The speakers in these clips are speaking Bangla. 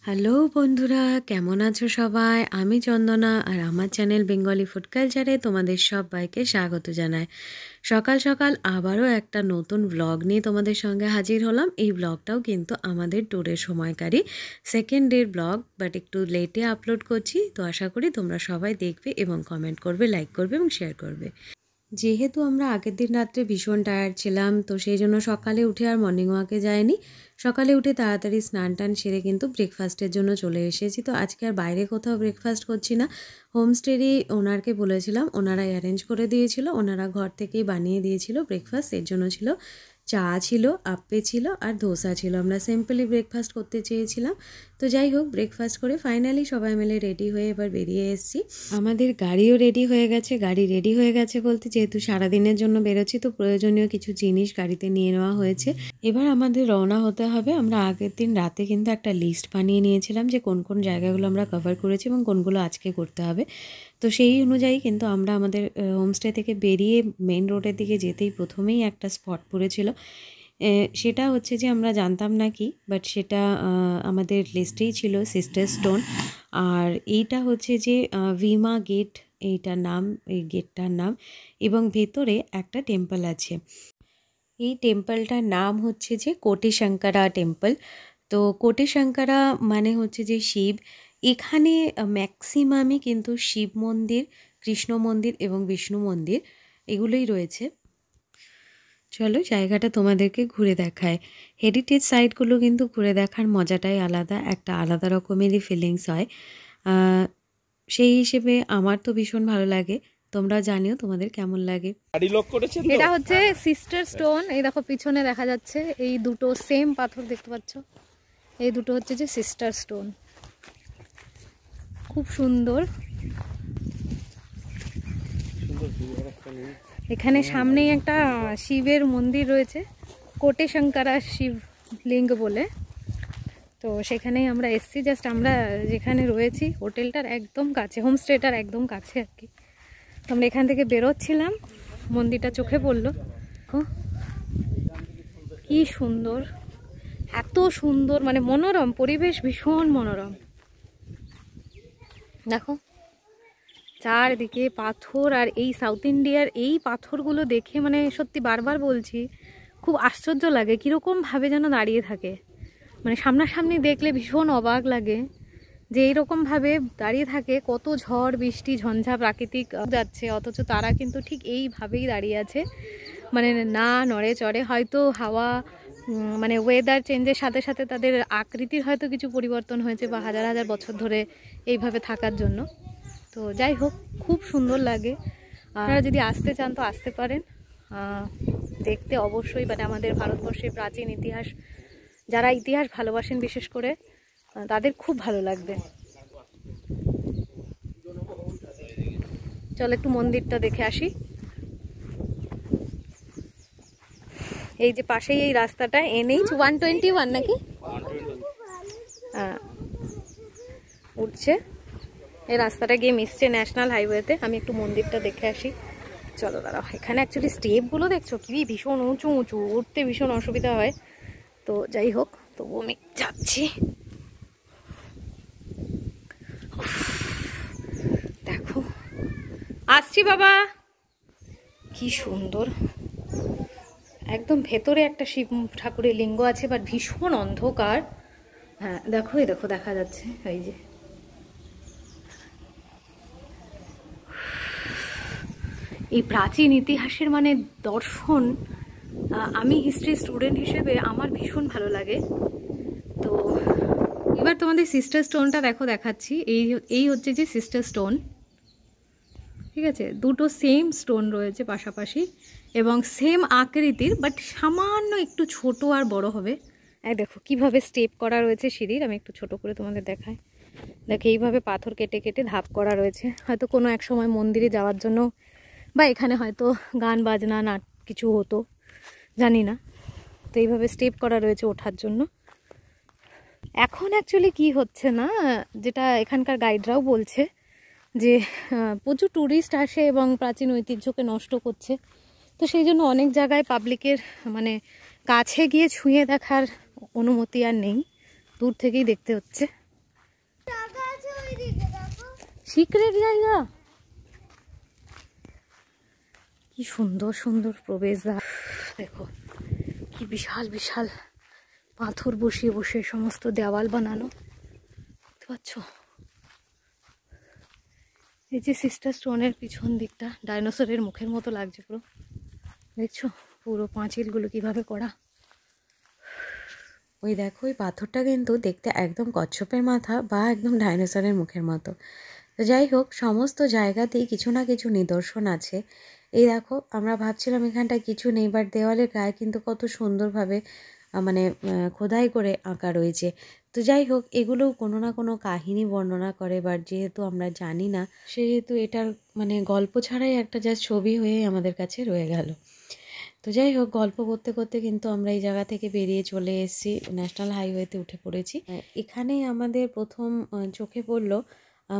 হ্যালো বন্ধুরা, কেমন আছো সবাই? আমি চন্দনা আর আমার চ্যানেল বেঙ্গলি ফুড কালচারে তোমাদের সবাইকে স্বাগত জানাই। সকাল সকাল আবারও একটা নতুন ব্লগ নিয়ে তোমাদের সঙ্গে হাজির হলাম। এই ব্লগটাও কিন্তু আমাদের ট্যুরের সময়কারী সেকেন্ড ডের ব্লগ, বাট একটু লেটে আপলোড করছি। তো আশা করি তোমরা সবাই দেখবে এবং কমেন্ট করবে, লাইক করবে এবং শেয়ার করবে। যেহেতু আমরা আগের দিন রাত্রে ভীষণ টায়ার্ড ছিলাম, তো সেই জন্য সকালে উঠে আর মর্নিং ওয়াকে যাইনি। সকালে উঠে তাড়াতাড়ি স্নান টান সেরে কিন্তু ব্রেকফাস্টের জন্য চলে এসেছি। তো আজকে আর বাইরে কোথাও ব্রেকফাস্ট করছি না, হোমস্টেরই ওনারকে বলেছিলাম, ওনারাই অ্যারেঞ্জ করে দিয়েছিল, ওনারা ঘর থেকেই বানিয়ে দিয়েছিল ব্রেকফাস্ট। এর জন্য ছিল চা, ছিল আপ্পে, ছিল আর ধোসা ছিল। আমরা সিম্পলি ব্রেকফাস্ট করতে চেয়েছিলাম। তো যাই হোক, ব্রেকফাস্ট করে ফাইনালি সবাই মিলে রেডি হয়ে এবার বেরিয়ে এসেছি। আমাদের গাড়িও রেডি হয়ে গেছে। গাড়ি রেডি হয়ে গেছে বলতে, যেহেতু সারাদিনের জন্য বেরোচ্ছি তো প্রয়োজনীয় কিছু জিনিস গাড়িতে নিয়ে নেওয়া হয়েছে। এবার আমাদের রওনা হতে হবে। আমরা আগের দিন রাতে কিন্তু একটা লিস্ট বানিয়ে নিয়েছিলাম যে কোন কোন জায়গাগুলো আমরা কভার করেছি এবং কোনগুলো আজকে করতে হবে। তো সেই অনুযায়ী কিন্তু আমরা আমাদের হোমস্টে থেকে বেরিয়ে মেন রোডের দিকে যেতেই প্রথমেই একটা স্পট পড়েছিল। সেটা হচ্ছে যে আমরা জানতাম না কি, বাট সেটা আমাদের লিস্টেই ছিল, সিস্টার স্টোন। আর এইটা হচ্ছে যে ভিমা গেট, এইটার নাম, এই গেটটার নাম। এবং ভেতরে একটা টেম্পল আছে। এই টেম্পলটার নাম হচ্ছে যে কোটি শঙ্করা টেম্পল। তো কোটি শঙ্করা মানে হচ্ছে যে শিব। এখানে ম্যাক্সিমামই কিন্তু শিব মন্দির, কৃষ্ণ মন্দির এবং বিষ্ণু মন্দির এগুলোই রয়েছে। চলো জায়গাটা তোমাদেরকে ঘুরে দেখায়। হেরিটেজ সাইটগুলো কিন্তু ঘুরে দেখার মজাটাই আলাদা, একটা আলাদা রকমেরই ফিলিংস হয়। সেই হিসেবে আমার তো ভীষণ ভালো লাগে। তোমরা জানিও তোমাদের কেমন লাগে। এটা হচ্ছে সিস্টার স্টোন। এই দেখো পিছনে দেখা যাচ্ছে এই দুটো সেম পাথর দেখতে পাচ্ছ, এই দুটো হচ্ছে যে সিস্টার স্টোন। খুব সুন্দর। এখানে সামনেই একটা শিবের মন্দির রয়েছে, কোটে শঙ্করা শিব লিঙ্গ বলে। তো সেখানেই আমরা এসছি। জাস্ট আমরা যেখানে রয়েছি হোটেলটার একদম কাছে, হোমস্টেটার একদম কাছে আর কি। তো আমরা এখান থেকে বেরোচ্ছিলাম, মন্দিরটা চোখে পড়লো। কি সুন্দর, এত সুন্দর, মানে মনোরম পরিবেশ, ভীষণ মনোরম। দেখো চারদিকে পাথর, আর এই সাউথ ইন্ডিয়ার এই পাথরগুলো দেখে মানে সত্যি বারবার বলছি, খুব আশ্চর্য লাগে কীরকমভাবে যেন দাঁড়িয়ে থাকে। মানে সামনাসামনি দেখলে ভীষণ অবাক লাগে যে এইরকমভাবে দাঁড়িয়ে থাকে। কত ঝড় বৃষ্টি ঝঞ্ঝা প্রাকৃতিক যাচ্ছে, অথচ তারা কিন্তু ঠিক এইভাবেই দাঁড়িয়ে আছে। মানে না নড়ে চড়ে। হয়তো হাওয়া মানে ওয়েদার চেঞ্জের সাথে সাথে তাদের আকৃতির হয়তো কিছু পরিবর্তন হয়েছে, বা হাজার হাজার বছর ধরে এইভাবে থাকার জন্য। তো যাই হোক, খুব সুন্দর লাগে। আপনারা যদি আসতে চান তো আসতে পারেন দেখতে অবশ্যই। মানে আমাদের ভারতবর্ষের প্রাচীন ইতিহাস, যারা ইতিহাস ভালোবাসেন বিশেষ করে, তাদের খুব ভালো লাগবে। চল একটু মন্দিরটা দেখে আসি। এই যে পাশেই এই রাস্তাটা NH 121 নাকি উঠছে, এই রাস্তাটা গিয়ে মিশছে ন্যাশনাল হাইওয়েতে। আমি একটু মন্দিরটা দেখে আসি। চলো দাঁড়াও। এখানে অ্যাকচুয়ালি স্টেপগুলো দেখছো কি ভীষণ উঁচু উঁচু, উঠতে ভীষণ অসুবিধা হয়। তো যাই হোক, তবু আমি যাচ্ছি। দেখো আসছি বাবা, কি সুন্দর। একদম ভেতরে একটা শিব ঠাকুরের লিঙ্গ আছে, বাট ভীষণ অন্ধকার। হ্যাঁ দেখো, এই দেখো দেখা যাচ্ছে, এই যে এই প্রাচীন ইতিহাসের মানে দর্শন। আমি হিস্ট্রি স্টুডেন্ট হিসেবে আমার ভীষণ ভালো লাগে। তো এবার তোমাদের সিস্টার স্টোনটা দেখো দেখাচ্ছি। এই হচ্ছে যে সিস্টার স্টোন, ঠিক আছে। দুটো সেম স্টোন রয়েছে পাশাপাশি এবং সেম আকৃতির, বাট সামান্য একটু ছোট আর বড় হবে। দেখো কিভাবে স্টেপ করা রয়েছে সিঁড়ির। আমি একটু ছোট করে তোমাদের দেখাই। দেখো এইভাবে পাথর কেটে কেটে ধাপ করা রয়েছে। হয়তো কোনো এক সময় মন্দিরে যাওয়ার জন্য, বা এখানে হয়তো গান বাজনা না কিছু হতো, জানি না। তো এইভাবে স্টেপ করা রয়েছে ওঠার জন্য। এখন অ্যাকচুয়ালি কি হচ্ছে না, যেটা এখানকার গাইডরাও বলছে, যে প্রচুর ট্যুরিস্ট আসে এবং প্রাচীন ঐতিহ্যকে নষ্ট করছে। তো সেই জন্য অনেক জায়গায় পাবলিকের মানে কাছে গিয়ে ছুঁয়ে দেখার অনুমতি আর নেই, দূর থেকেই দেখতে হচ্ছে। সিক্রেট জায়গা, কি সুন্দর সুন্দর প্রবেশদ্বার। দেখো কি বিশাল বিশাল পাথর বসিয়ে বসিয়ে সমস্ত দেওয়াল বানানো, দেখতে পাচ্ছ? এই যে সিস্টার স্টোনের পিছন দিকটা ডাইনোসরের মুখের মতো লাগছে পুরো, দেখছো পুরো পাঁচিলগুলো কিভাবে করা। ওই দেখো ওই পাথরটা কিন্তু দেখতে একদম কচ্ছপের মাথা বা একদম ডাইনোসরের মুখের মতো। তো যাই হোক, সমস্ত জায়গাতেই কিছু না কিছু নিদর্শন আছে। এই দেখো, আমরা ভাবছিলাম এখানটায় কিছু নেই, বাট দেওয়ালের গায়ে কিন্তু কত সুন্দরভাবে মানে খোদাই করে আঁকা রয়েছে। তো যাই হোক, এগুলো কোনো না কোনো কাহিনী বর্ণনা করে, বাট যেহেতু আমরা জানি না, সেহেতু এটার মানে গল্প ছাড়াই একটা জাস্ট ছবি হয়ে আমাদের কাছে রয়ে গেল। তো যাই হোক, গল্প করতে করতে কিন্তু আমরা এই জায়গা থেকে বেরিয়ে চলে এসেছি, ন্যাশনাল হাইওয়েতে উঠে পড়েছি। এখানেই আমাদের প্রথম চোখে পড়লো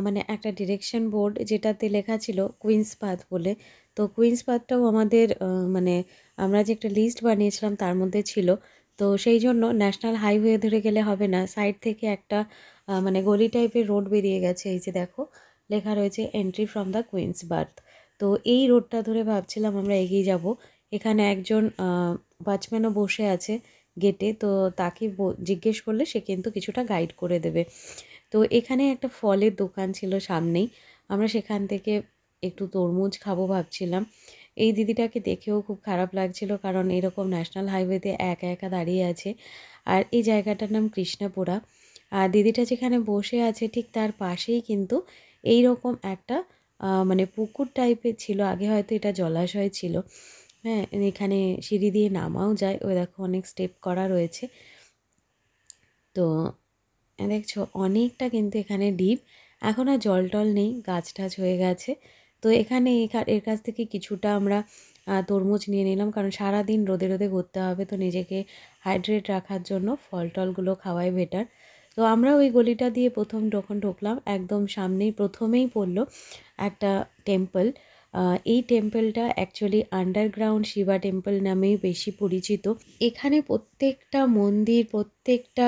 মানে একটা ডিরেকশন বোর্ড, যেটাতে লেখা ছিল কুইন্স পাথ বলে। তো কুইন্স পাথটাও আমাদের মানে আমরা যে একটা লিস্ট বানিয়েছিলাম তার মধ্যে ছিল। তো সেই জন্য ন্যাশনাল হাইওয়ে ধরে গেলে হবে না, সাইড থেকে একটা মানে গলি টাইপের রোড বেরিয়ে গেছে। এই যে দেখো, লেখা রয়েছে entry from the Queen's Bath. তো এই রোডটা ধরে ভাবছিলাম আমরা এগিয়ে যাব। এখানে একজন ওয়াচম্যানও বসে আছে গেটে, তো তাকে জিজ্ঞেস করলে সে কিন্তু কিছুটা গাইড করে দেবে। তো এখানে একটা ফলের দোকান ছিল সামনেই, আমরা সেখান থেকে একটু তরমুজ খাবো ভাবছিলাম। এই দিদিটাকে দেখেও খুব খারাপ লাগছিল, কারণ এরকম ন্যাশনাল হাইওয়েতে একা একা দাঁড়িয়ে আছে। আর এই জায়গাটার নাম কৃষ্ণপুরা। আর দিদিটা যেখানে বসে আছে ঠিক তার পাশেই কিন্তু এই রকম একটা মানে পুকুর টাইপের ছিল, আগে হয়তো এটা জলাশয় ছিল। হ্যাঁ, এখানে সিঁড়ি দিয়ে নামাও যায়, ওই দেখো অনেক স্টেপ করা রয়েছে। তো দেখছো অনেকটা কিন্তু এখানে ডিপ, এখন আর জল টল নেই, গাছ টাছ হয়ে গেছে। তো এখানে এর কাছ থেকে কিছুটা আমরা তরমুজ নিয়ে নিলাম, কারণ সারাদিন রোদে রোদে ঘুরতে হবে, তো নিজেকে হাইড্রেট রাখার জন্য ফল টলগুলো খাওয়াই বেটার। তো আমরা ওই গলিটা দিয়ে প্রথম যখন ঢুকলাম, একদম সামনেই প্রথমেই পড়লো একটা টেম্পল। এই টেম্পলটা অ্যাকচুয়ালি আন্ডারগ্রাউন্ড শিবা টেম্পল নামেই বেশি পরিচিত। এখানে প্রত্যেকটা মন্দির, প্রত্যেকটা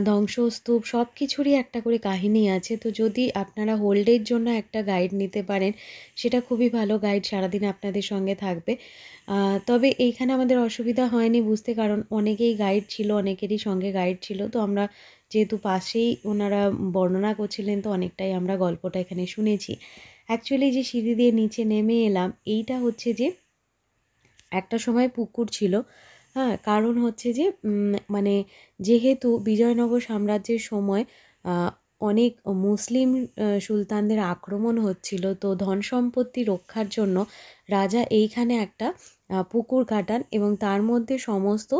ধ্বংসস্তূপ সব কিছুরই একটা করে কাহিনী আছে। তো যদি আপনারা হোল্ডের জন্য একটা গাইড নিতে পারেন, সেটা খুবই ভালো, গাইড সারাদিন আপনাদের সঙ্গে থাকবে। তবে এইখানে আমাদের অসুবিধা হয়নি বুঝতে, কারণ অনেকেই গাইড ছিল, অনেকেরই সঙ্গে গাইড ছিল। তো আমরা যেহেতু পাশেই ওনারা বর্ণনা করছিলেন, তো অনেকটাই আমরা গল্পটা এখানে শুনেছি। অ্যাকচুয়ালি যে সিঁড়ি দিয়ে নিচে নেমে এলাম, এইটা হচ্ছে যে একটা সময় পুকুর ছিল। হ্যাঁ, কারণ হচ্ছে যে মানে যেহেতু বিজয়নগর সাম্রাজ্যের সময় অনেক মুসলিম সুলতানদের আক্রমণ হচ্ছিল, তো ধন সম্পত্তি রক্ষার জন্য রাজা এইখানে একটা পুকুর কাটান এবং তার মধ্যে সমস্ত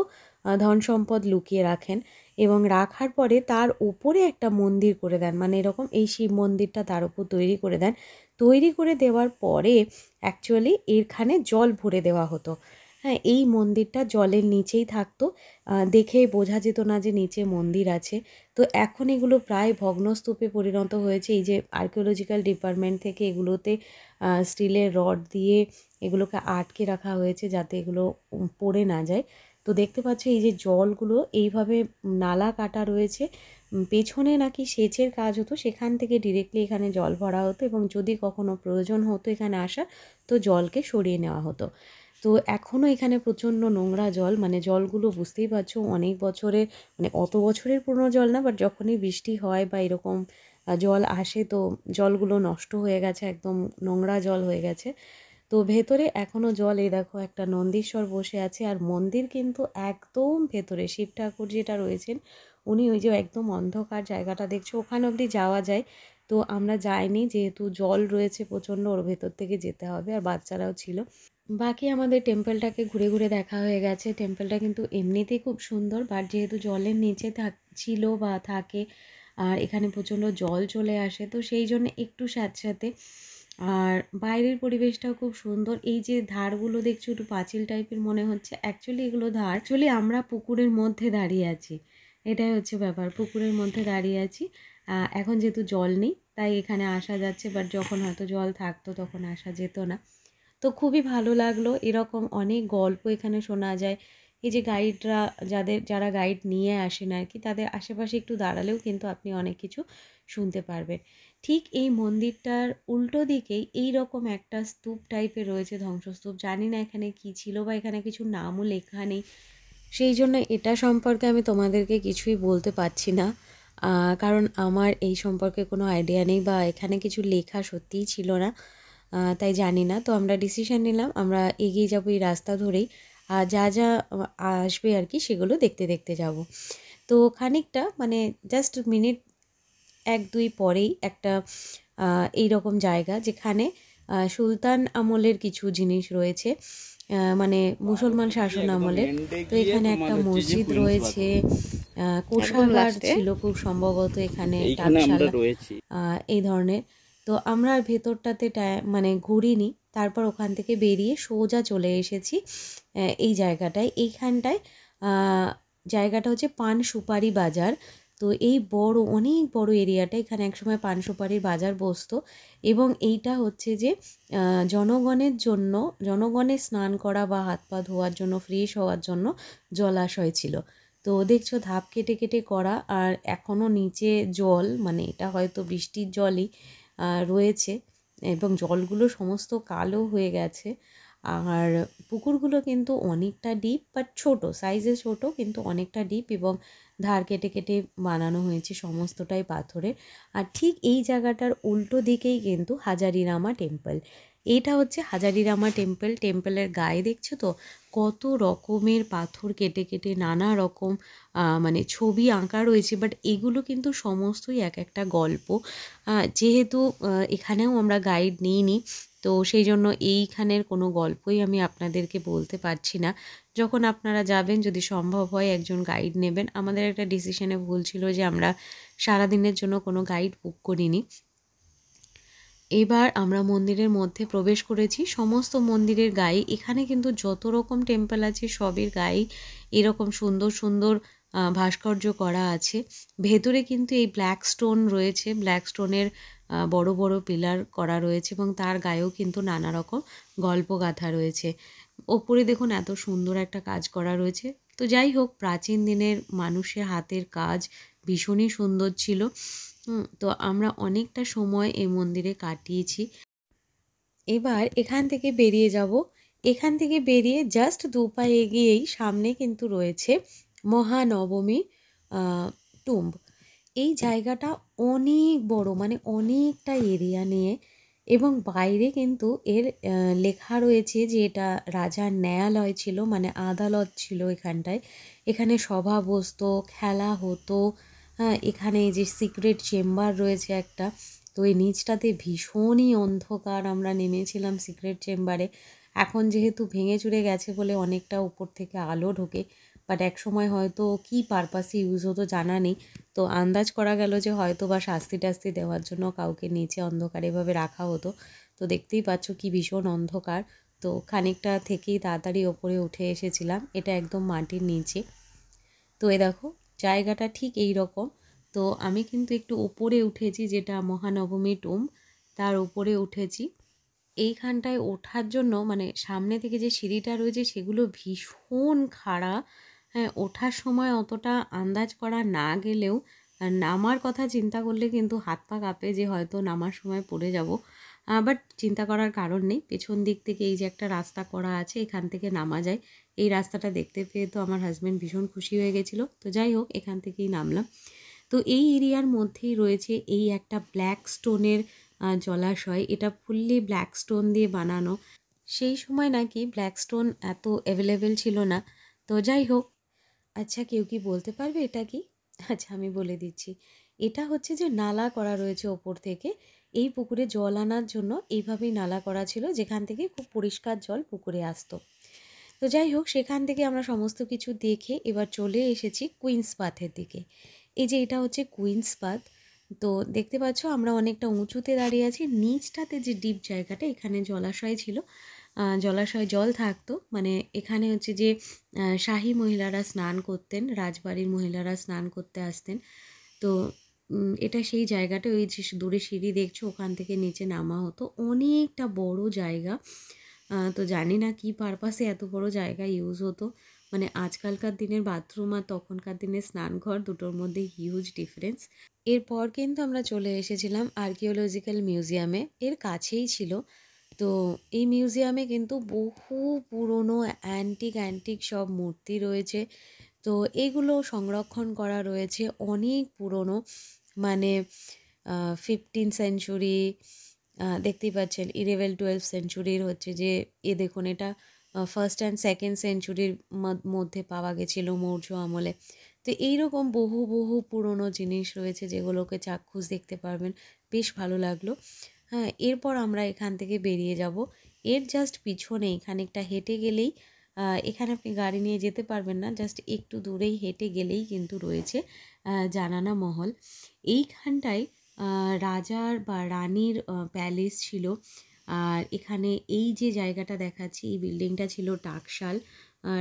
ধন সম্পদ লুকিয়ে রাখেন, এবং রাখার পরে তার উপরে একটা মন্দির করে দেন, মানে এরকম এই শিব মন্দিরটা তার উপর তৈরি করে দেন। তৈরি করে দেওয়ার পরে অ্যাকচুয়ালি এখানে জল ভরে দেওয়া হতো। হ্যাঁ, এই মন্দিরটা জলের নিচেই থাকতো, দেখেই বোঝা যেত না যে নিচে মন্দির আছে। তো এখন এগুলো প্রায় ভগ্নস্তূপে পরিণত হয়েছে। এই যে আর্কিওলজিক্যাল ডিপার্টমেন্ট থেকে এগুলোতে স্টিলের রড দিয়ে এগুলোকে আটকে রাখা হয়েছে, যাতে এগুলো পড়ে না যায়। তো দেখতে পাচ্ছ এই যে জলগুলো এইভাবে নালা কাটা রয়েছে, পেছনে নাকি সেচের কাজ হতো, সেখান থেকে ডিরেক্টলি এখানে জল ভরা হতো, এবং যদি কখনো প্রয়োজন হতো এখানে আসা, তো জলকে সরিয়ে নেওয়া হতো। তো এখনও এখানে প্রচণ্ড নোংরা জল, মানে জলগুলো বুঝতেই পারছো অনেক বছরের, মানে অত বছরের পুরনো জল না, বাট যখনই বৃষ্টি হয় বা এরকম জল আসে, তো জলগুলো নষ্ট হয়ে গেছে, একদম নোংরা জল হয়ে গেছে। তো ভেতরে এখনও জল, এই দেখো একটা নন্দীশ্বর বসে আছে, আর মন্দির কিন্তু একদম ভেতরে শিব ঠাকুর যেটা রয়েছেন উনি ওই যে একদম অন্ধকার জায়গাটা দেখছো ওখানে অবধি যাওয়া যায়। তো আমরা যাইনি, যেহেতু জল রয়েছে প্রচণ্ড, ওর ভেতর থেকে যেতে হবে, আর বাচ্চারাও ছিল। বাকি আমাদের টেম্পলটাকে ঘুরে ঘুরে দেখা হয়ে গেছে। টেম্পলটা কিন্তু এমনিতেই খুব সুন্দর, বাট যেহেতু জলের নিচে ছিল বা থাকে, আর এখানে প্রচণ্ড জল চলে আসে, তো সেই জন্য একটু স্যাঁতস্যাঁতে। আর বাইরের পরিবেশটাও খুব সুন্দর। এই যে ধারগুলো দেখছো একটু পাঁচিল টাইপের মনে হচ্ছে, অ্যাকচুয়ালি এগুলো ধার। অ্যাকচুয়ালি আমরা পুকুরের মধ্যে দাঁড়িয়ে আছি, এটাই হচ্ছে ব্যাপার, পুকুরের মধ্যে দাঁড়িয়ে আছি। এখন যেহেতু জল নেই তাই এখানে আসা যাচ্ছে, বাট যখন হয়তো জল থাকতো তখন আসা যেত না। তো খুবই ভালো লাগলো, এরকম অনেক গল্প এখানে শোনা যায়। এই যে গাইডরা, যারা গাইড নিয়ে আসেন আর কি, তাদের আশেপাশে একটু দাঁড়ালেও কিন্তু আপনি অনেক কিছু শুনতে পারবেন। ঠিক এই মন্দিরটার উল্টো দিকেই এই রকম একটা স্তূপ টাইপের রয়েছে, ধ্বংসস্তূপ। জানি না এখানে কি ছিল বা এখানে কিছু নামও লেখা নেই, সেই জন্য এটা সম্পর্কে আমি তোমাদেরকে কিছুই বলতে পারছি না, কারণ আমার এই সম্পর্কে কোনো আইডিয়া নেই বা এখানে কিছু লেখা সত্যিই ছিল না, তাই জানি না। তো আমরা ডিসিশন নিলাম আমরা এগিয়ে যাবো এই রাস্তা ধরেই, আর যা যা আসবে আর কি সেগুলো দেখতে দেখতে যাব। তো খানিকটা মানে জাস্ট মিনিট 1-2 পরেই একটা এই রকম জায়গা, যেখানে সুলতান আমলের কিছু জিনিস রয়েছে, মানে মুসলমান শাসন আমলের। তো এখানে একটা মসজিদ রয়েছে, কোষাগার ছিল খুব সম্ভবত এখানে, টাটশালা এই ধরনের। তো আমরা আর ভেতরটাতে মানে ঘুরিনি, তারপর ওখান থেকে বেরিয়ে সোজা চলে এসেছি এই জায়গাটায়। এইখানটায় জায়গাটা হচ্ছে পান সুপারি বাজার। তো এই বড় অনেক বড় এরিয়াটা, এখানে একসময় পান সুপারির বাজার বসতো, এবং এইটা হচ্ছে যে জনগণের জন্য, জনগণের স্নান করা বা হাত পা ধোয়ার জন্য, ফ্রেশ হওয়ার জন্য জলাশয় ছিল। তো দেখছো ধাপ কেটে কেটে করা, আর এখনও নিচে জল, মানে এটা হয়তো বৃষ্টির জলই রয়েছে, এবং জলগুলো সমস্ত কালো হয়ে গেছে। আর পুকুরগুলো কিন্তু অনেকটা ডিপ, বাট ছোট সাইজে, ছোট কিন্তু অনেকটা ডিপ, এবং ধার কেটে কেটে বানানো হয়েছে, সমস্তটাই পাথরের। আর ঠিক এই জায়গাটার উল্টো দিকেই কিন্তু হাজারিরামা টেম্পল। এইটা হচ্ছে হাজারিরামা টেম্পল। টেম্পলের গায়ে দেখছো তো কত রকমের পাথর কেটে কেটে নানা রকম মানে ছবি আঁকা রয়েছে, বাট এগুলো কিন্তু সমস্তই এক একটা গল্প। যেহেতু এখানেও আমরা গাইড নিইনি, তো সেই জন্য এইখানের কোনো গল্পই আমি আপনাদেরকে বলতে পারছি না। যখন আপনারা যাবেন, যদি সম্ভব হয় একজন গাইড নেবেন। আমাদের একটা ডিসিশনে ভুল ছিল যে আমরা সারাদিনের জন্য কোনো গাইড বুক করিনি। এবার আমরা মন্দিরের মধ্যে প্রবেশ করেছি। সমস্ত মন্দিরের গায়ে, এখানে কিন্তু যত রকম টেম্পল আছে সবের গায়ে এরকম সুন্দর সুন্দর ভাস্কর্য করা আছে। ভেতরে কিন্তু এই ব্ল্যাক স্টোন রয়েছে, ব্ল্যাক স্টোনের বড় বড় পিলার করা রয়েছে, এবং তার গায়েও কিন্তু নানা রকম গল্প গাথা রয়েছে। ওপরে দেখুন এত সুন্দর একটা কাজ করা রয়েছে। তো যাই হোক, প্রাচীন দিনের মানুষের হাতের কাজ ভীষণই সুন্দর ছিল। তো আমরা অনেকটা সময় এই মন্দিরে কাটিয়েছি। এবার এখান থেকে বেরিয়ে যাব। এখান থেকে বেরিয়ে জাস্ট 2 পা এগিয়েই সামনে কিন্তু রয়েছে মহানবমী টুম্ব। এই জায়গাটা অনেক বড়, মানে অনেকটা এরিয়া নিয়ে, এবং বাইরে কিন্তু এর লেখা রয়েছে যে এটা রাজার ন্যায়ালয় ছিল, মানে আদালত ছিল এখানটায়। এখানে সভা বসতো, খেলা হতো। হ্যাঁ, এখানে এই যে সিক্রেট চেম্বার রয়েছে একটা। তো এই নিচটাতে ভীষণই অন্ধকার, আমরা নেমেছিলাম সিক্রেট চেম্বারে। এখন যেহেতু ভেঙে চুরে গেছে বলে অনেকটা উপর থেকে আলো ঢোকে, বাট একসময় হয়তো কী পারপাসে ইউজ হতো জানা নেই। তো আন্দাজ করা গেল যে হয়তো বা শাস্তি টাস্তি দেওয়ার জন্য কাউকে নিচে অন্ধকার এভাবে রাখা হতো। তো দেখতেই পাচ্ছ কি ভীষণ অন্ধকার। তো খানিকটা থেকেই তাড়াতাড়ি ওপরে উঠে এসেছিলাম, এটা একদম মাটির নিচে। তো এ দেখো জায়গাটা ঠিক এই রকম। তো আমি কিন্তু একটু উপরে উঠেছি, যেটা মহানবমী টুম্ব, তার উপরে উঠেছি। এইখানটায় ওঠার জন্য মানে সামনে থেকে যে সিঁড়িটা রয়েছে সেগুলো ভীষণ খাড়া। হ্যাঁ, ওঠার সময় অতটা আন্দাজ করা না গেলেও নামার কথা চিন্তা করলে কিন্তু হাত পা কাঁপে যে হয়তো নামার সময় পড়ে যাব। বাট চিন্তা করার কারণ নেই, পেছন দিক থেকে এই যে একটা রাস্তা করা আছে, এখান থেকে নামা যায়। এই রাস্তাটা দেখতে পেয়ে তো আমার হাজব্যান্ড ভীষণ খুশি হয়ে গেছিলো। তো যাই হোক, এখান থেকেই নামলাম। তো এই এরিয়ার মধ্যেই রয়েছে এই একটা ব্ল্যাক স্টোনের জলাশয়। এটা ফুললি ব্ল্যাক স্টোন দিয়ে বানানো। সেই সময় নাকি ব্ল্যাক স্টোন এত অ্যাভেলেবেল ছিল না। তো যাই হোক, আচ্ছা কেউ কি বলতে পারবে এটা কি? আচ্ছা আমি বলে দিচ্ছি। এটা হচ্ছে যে নালা করা রয়েছে ওপর থেকে। এই পুকুরে জল আনার জন্য এইভাবেই নালা করা ছিল, যেখান থেকে খুব পরিষ্কার জল পুকুরে আসতো। তো যাই হোক, সেখান থেকে আমরা সমস্ত কিছু দেখে এবার চলে এসেছি কুইন্স পাথের দিকে। এই যে এটা হচ্ছে কুইন্স পাথ। তো দেখতে পাচ্ছ আমরা অনেকটা উঁচুতে দাঁড়িয়ে আছি। নিচটাতে যে ডিপ জায়গাটা, এখানে জলাশয় ছিল, জলাশয় জল থাকতো, মানে এখানে হচ্ছে যে শাহী মহিলারা স্নান করতেন, রাজবাড়ির মহিলারা স্নান করতে আসতেন। তো এটা সেই জায়গাটা, ওই যে দূরে সিঁড়ি দেখছো ওখান থেকে নিচে নামা হতো। অনেকটা বড় জায়গা। তো জানি না কী পারপাসে এত বড় জায়গা ইউজ হতো, মানে আজকালকার দিনের বাথরুম আর তখনকার দিনের স্নানঘর দুটোর মধ্যে হিউজ ডিফারেন্স। এরপর কিন্তু আমরা চলে এসেছিলাম আর্কিওলজিক্যাল মিউজিয়ামে, এর কাছেই ছিল। তো এই মিউজিয়ামে কিন্তু বহু পুরনো অ্যান্টিক অ্যান্টিক সব মূর্তি রয়েছে। তো এগুলো সংরক্ষণ করা রয়েছে অনেক পুরনো, মানে 15 সেঞ্চুরি, দেখতেই পাচ্ছেন 11-12 সেঞ্চুরির হচ্ছে যে দেখুন এটা ফার্স্ট অ্যান্ড সেকেন্ড সেঞ্চুরির মধ্যে পাওয়া গেছিলো মৌর্য আমলে। তো এইরকম বহু বহু পুরনো জিনিস রয়েছে যেগুলোকে চাক্ষুষ দেখতে পারবেন, বেশ ভালো লাগলো। হ্যাঁ, এরপর আমরা এখান থেকে বেরিয়ে যাব। এর জাস্ট পিছনেই খানিকটা হেঁটে গেলেই, এখানে আপনি গাড়ি নিয়ে যেতে পারবেন না, জাস্ট একটু দূরেই হেঁটে গেলেই কিন্তু রয়েছে জানানা মহল। এইখানটায় রাজার বা রানীর প্যালেস ছিল। আর এখানে এই যে জায়গাটা দেখাচ্ছি, এই বিল্ডিংটা ছিল টাকশাল,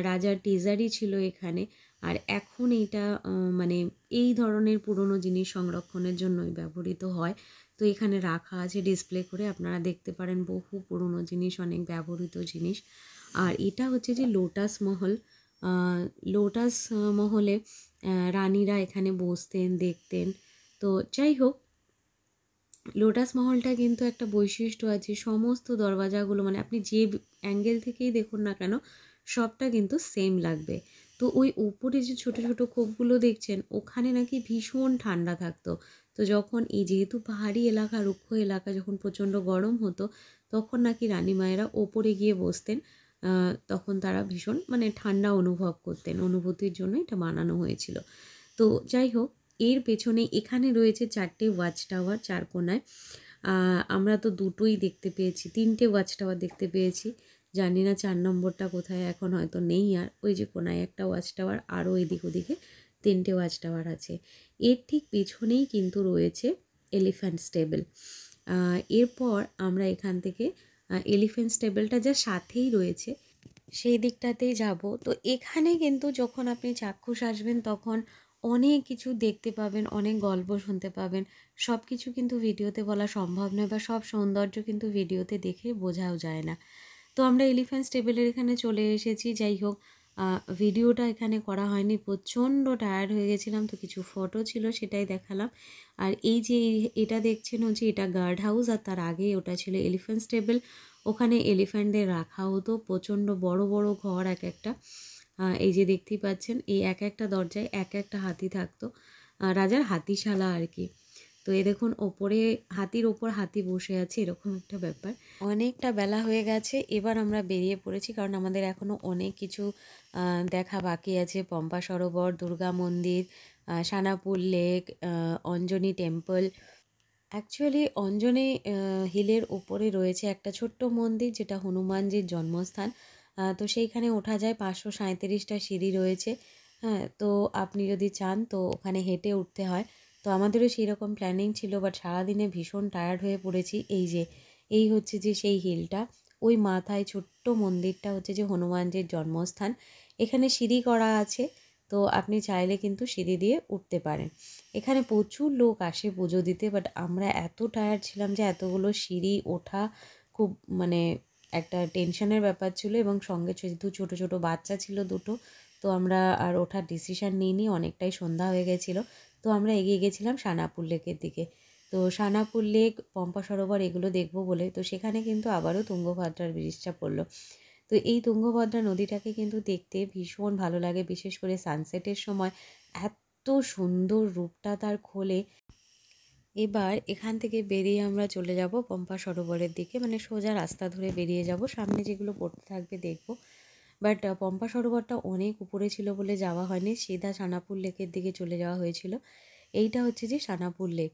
রাজার টেজারি ছিল এখানে। আর এখন এইটা মানে এই ধরনের পুরনো জিনিস সংরক্ষণের জন্যই ব্যবহৃত হয়। তো এখানে রাখা আছে ডিসপ্লে করে, আপনারা দেখতে পারেন বহু পুরনো জিনিস, অনেক ব্যবহৃত জিনিস। আর এটা হচ্ছে যে লোটাস মহল। লোটাস মহলে রানীরা এখানে বসতেন, দেখতেন। তো যাই হোক, লোটাস মহলটা কিন্তু একটা বৈশিষ্ট্য আছে, সমস্ত দরওয়াজাগুলো মানে আপনি যে অ্যাঙ্গেল থেকেই দেখুন না কেন সবটা কিন্তু সেম লাগবে। তো ওই উপরে যে ছোটো ছোটো খোপগুলো দেখছেন, ওখানে নাকি ভীষণ ঠান্ডা থাকতো। তো যখন এই যেহেতু পাহাড়ি এলাকা, রুক্ষ এলাকা, যখন প্রচণ্ড গরম হতো তখন নাকি রানীমায়েরা ওপরে গিয়ে বসতেন। তখন তারা ভীষণ মানে ঠান্ডা অনুভব করতেন, অনুভূতির জন্য এটা বানানো হয়েছিল। তো যাই হোক, এর পেছনে এখানে রয়েছে 4টে ওয়াচ টাওয়ার, 4 কোণায়। আমরা তো দুটোই দেখতে পেয়েছি, 3টে ওয়াচ টাওয়ার দেখতে পেয়েছি, জানি না 4 নম্বরটা কোথায়, এখন হয়তো নেই আর। ওই যে কোণায় একটা ওয়াচ টাওয়ার, আরও এদিক ওদিকে 3টে ওয়াচ টাওয়ার আছে। এর ঠিক পেছনেই কিন্তু রয়েছে এলিফ্যান্ট স্টেবল। এরপর আমরা এখান থেকে এলিফ্যান্ট স্টেবলটা যা সাথেই রয়েছে সেই দিকটাতেই যাব। তো এখানে কিন্তু যখন আপনি চাক্ষুষ আসবেন তখন অনেক কিছু দেখতে পাবেন, অনেক গল্প শুনতে পাবেন। সব কিছু কিন্তু ভিডিওতে বলা সম্ভব নয়, বা সব সৌন্দর্য কিন্তু ভিডিওতে দেখে বোঝাও যায় না। তো আমরা এলিফ্যান্ট স্টেবলের এখানে চলে এসেছি। যাই হোক, ভিডিওটা এখানে করা হয়নি, প্রচণ্ড টায়ার্ড হয়ে গেছিলাম, তো কিছু ফটো ছিল সেটাই দেখালাম। আর এই যে এটা দেখছেন হচ্ছে এটা গার্ড হাউস, আর তার আগে ওটা ছিল এলিফ্যান্ট স্টেবল। ওখানে এলিফ্যান্টদের রাখা হতো, প্রচণ্ড বড় বড় ঘর এক একটা। এই যে দেখতেই পাচ্ছেন, এই এক একটা দরজায় এক একটা হাতি থাকতো, রাজার হাতিশালা আর কি। তো এই দেখুন ওপরে হাতির ওপর হাতি বসে আছে, এরকম একটা ব্যাপার। অনেকটা বেলা হয়ে গেছে, এবার আমরা বেরিয়ে পড়েছি, কারণ আমাদের এখনও অনেক কিছু দেখা বাকি আছে। Pampa Sarovar, Durga Mandir, Sanapur lake, Anjani temple. Actually Anjani হিলের ওপরে রয়েছে একটা ছোট্ট মন্দির, যেটা হনুমানজির জন্মস্থান। তো সেইখানে ওঠা যায়, 537টা সিঁড়ি রয়েছে। হ্যাঁ, তো আপনি যদি চান তো ওখানে হেঁটে উঠতে হয়। তো আমাদেরও সেই রকম প্ল্যানিং ছিল, বাট সারাদিনে ভীষণ টায়ার্ড হয়ে পড়েছি। এই হচ্ছে যে সেই হিলটা, ওই মাথায় ছোট্ট মন্দিরটা হচ্ছে যে হনুমানজির জন্মস্থান। এখানে সিঁড়ি করা আছে, তো আপনি চাইলে কিন্তু সিঁড়ি দিয়ে উঠতে পারেন। এখানে প্রচুর লোক আসে পুজো দিতে, বাট আমরা এত টায়ার্ড ছিলাম যে এতগুলো সিঁড়ি ওঠা খুব মানে একটা টেনশনের ব্যাপার ছিল, এবং সঙ্গে যেহেতু ছোটো ছোটো বাচ্চা ছিল দুটো, তো আমরা আর ওঠার ডিসিশান নিইনি, অনেকটাই সন্ধ্যা হয়ে গেছিলো। তো আমরা এগিয়ে গেছিলাম সানাপুর লেকের দিকে। তো সানাপুর লেক, পম্পা সরোবর এগুলো দেখবো বলে, তো সেখানে কিন্তু আবারও তুঙ্গভদ্রার ব্রিজটা পড়লো। তো এই তুঙ্গভদ্রা নদীটাকে কিন্তু দেখতে ভীষণ ভালো লাগে, বিশেষ করে সানসেটের সময় এত সুন্দর রূপটা তার খোলে। এবার এখান থেকে বেরিয়ে আমরা চলে যাব পম্পা সরোবরের দিকে, মানে সোজা রাস্তা ধরে বেরিয়ে যাব, সামনে যেগুলো পড়তে থাকবে দেখব। বাট পম্পা সরোবরটা অনেক উপরে ছিল বলে যাওয়া হয়নি, সিধা সানাপুর লেকের দিকে চলে যাওয়া হয়েছিল। এইটা হচ্ছে যে সানাপুর লেক,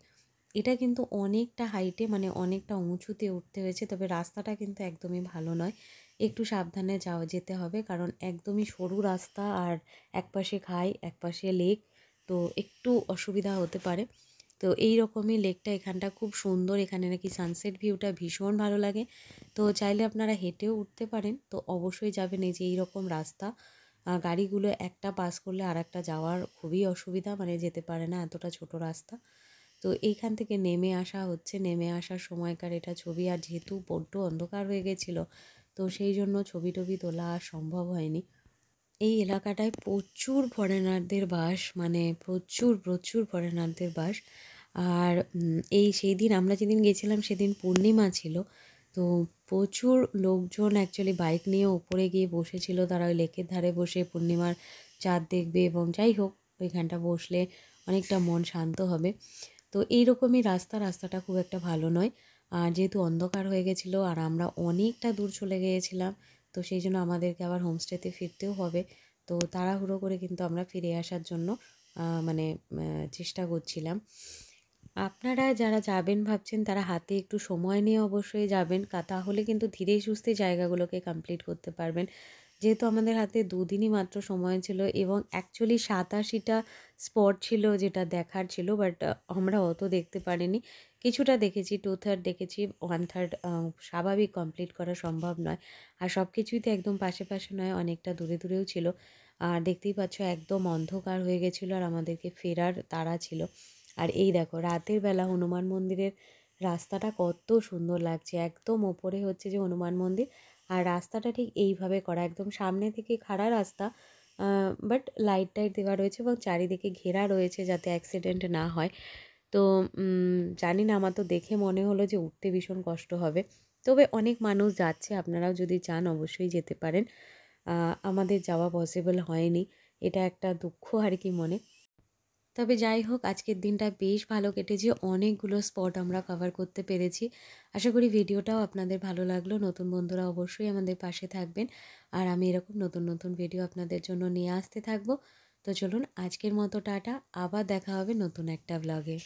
এটা কিন্তু অনেকটা হাইটে, মানে অনেকটা উঁচুতে উঠতে হয়েছে, তবে রাস্তাটা কিন্তু একদমই ভালো নয়, একটু সাবধানে যেতে হবে, কারণ একদমই সরু রাস্তা, আর একপাশে খাই একপাশে লেক, তো একটু অসুবিধা হতে পারে। তো এই রকমই লেকটা, এখানটা খুব সুন্দর, এখানে নাকি সানসেট ভিউটা ভীষণ ভালো লাগে। তো চাইলে আপনারা হেঁটেও উঠতে পারেন, তো অবশ্যই যাবেন। এই যে এইরকম রাস্তা, গাড়িগুলো একটা পাস করলে আর একটা যাওয়ার খুবই অসুবিধা, মানে যেতে পারে না, এতটা ছোট রাস্তা। তো এইখান থেকে নেমে আসা হচ্ছে, নেমে আসার সময়কার এটা ছবি, আর যেহেতু বড্ড অন্ধকার হয়ে গেছিলো, তো সেই জন্য ছবি টবি তোলা আর সম্ভব হয়নি। এই এলাকাটায় প্রচুর ফরেনারদের বাস, মানে প্রচুর প্রচুর ফরেনারদের বাস। আর এই সেই দিন আমরা যেদিন গেছিলাম সেদিন পূর্ণিমা ছিল। তো প্রচুর লোকজন অ্যাকচুয়ালি বাইক নিয়ে ওপরে গিয়ে বসেছিল, তারা ওই লেকের ধারে বসে পূর্ণিমার চাঁদ দেখবে, এবং যাই হোক ওইখানটা বসলে অনেকটা মন শান্ত হবে। তো এইরকমই রাস্তাটা খুব একটা ভালো নয়, আর যেহেতু অন্ধকার হয়ে গেছিলো আর আমরা অনেকটা দূর চলে গিয়েছিলাম, তো সেই জন্য আমাদেরকে আবার হোমস্টেতে ফিরতেও হবে। তো তাড়াহুড়ো করে কিন্তু আমরা ফিরে আসার জন্য মানে চেষ্টা করছিলাম। আপনারা যারা যাবেন ভাবছেন তারা হাতে একটু সময় নিয়ে অবশ্যই যাবেন, তাহলে কিন্তু ধীরে সুস্থে জায়গাগুলোকে কমপ্লিট করতে পারবেন। যেহেতু আমাদের হাতে দুদিনই মাত্র সময় ছিল, এবং অ্যাকচুয়ালি 87টা স্পট ছিল যেটা দেখার ছিল, বাট আমরা অত দেখতে পারিনি। কিছুটা দেখেছি, 2/3 দেখেছি, 1/3 স্বাভাবিক কমপ্লিট করা সম্ভব নয়। আর সব কিছুই তো একদম পাশে পাশে নয়, অনেকটা দূরে দূরেও ছিল। আর দেখতেই পাচ্ছ একদম অন্ধকার হয়ে গেছিলো আর আমাদেরকে ফেরার তাড়া ছিল। আর এই দেখো রাতের বেলা হনুমান মন্দিরের রাস্তাটা কত সুন্দর লাগছে, একদম ওপরে হচ্ছে যে হনুমান মন্দির, আর রাস্তাটা ঠিক এইভাবে করা, একদম সামনে থেকে খাড়া রাস্তা, বাট লাইট টাইট দেওয়া রয়েছে এবং চারিদিকে ঘেরা রয়েছে যাতে অ্যাক্সিডেন্ট না হয়। তো জানি না, আমার তো দেখে মনে হলো যে উঠতে ভীষণ কষ্ট হবে। তবে অনেক মানুষ যাচ্ছে, আপনারাও যদি চান অবশ্যই যেতে পারেন। আমাদের যাওয়া পসিবল হয়নি, এটা একটা দুঃখ আর কি মনে। তবে যাই হোক আজকের দিনটা বেশ ভালো কেটেছে, অনেকগুলো স্পট আমরা কভার করতে পেরেছি। আশা করি ভিডিওটাও আপনাদের ভালো লাগলো। নতুন বন্ধুরা অবশ্যই আমাদের পাশে থাকবেন, আর আমি এরকম নতুন নতুন ভিডিও আপনাদের জন্য নিয়ে আসতে থাকবো। তো চলুন আজকের মতো টাটা, আবার দেখা হবে নতুন একটা ব্লগে।